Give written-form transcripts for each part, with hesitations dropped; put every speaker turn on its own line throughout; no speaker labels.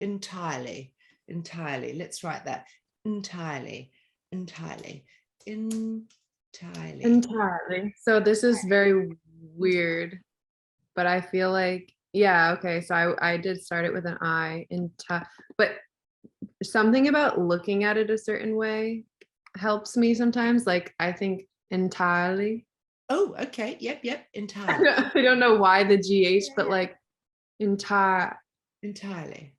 entirely, entirely. Let's write that. Entirely, entirely, entirely.
Entirely. So this is very weird, but I feel like, yeah, okay. So I did start it with an I, but something about looking at it a certain way helps me sometimes. Like I think entirely.
Oh, okay. Yep. Entirely.
I don't know why the GH, but like entirely.
Entirely.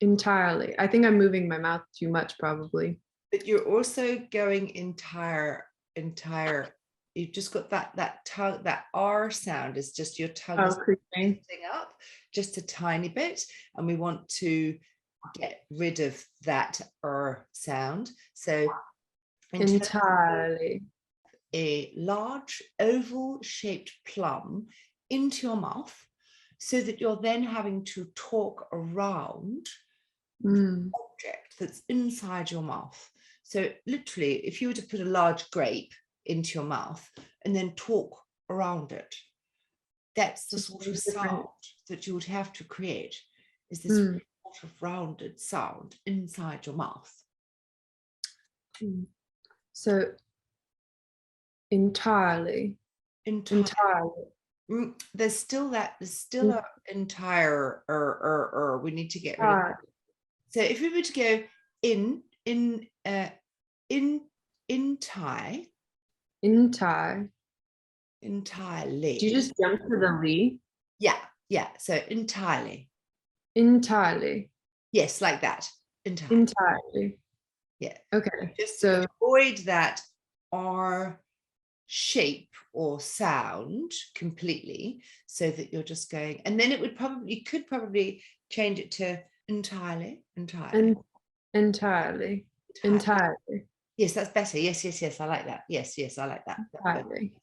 Entirely. I think I'm moving my mouth too much, probably.
But you're also going entire. You've just got that tongue, that R sound is just your tongue is lifting up just a tiny bit, and we want to get rid of that R sound. So
entirely.
A large oval shaped plum into your mouth, so that you're then having to talk around the object that's inside your mouth. So literally, if you were to put a large grape into your mouth and then talk around it, that's the sort of sound that you would have to create, is this sort of rounded sound inside your mouth.
So entirely.
There's still a entire we need to get rid of it. So if we were to go entirely.
Do you just jump to the Lee?
Yeah. So entirely. Yes, like that.
Entirely.
Yeah.
Okay.
Just to avoid that R shape or sound completely, so that you're just going, and then you could probably change it to entirely.
Entirely.
Yes, that's better. Yes, I like that. Yes, I like that.
Entirely.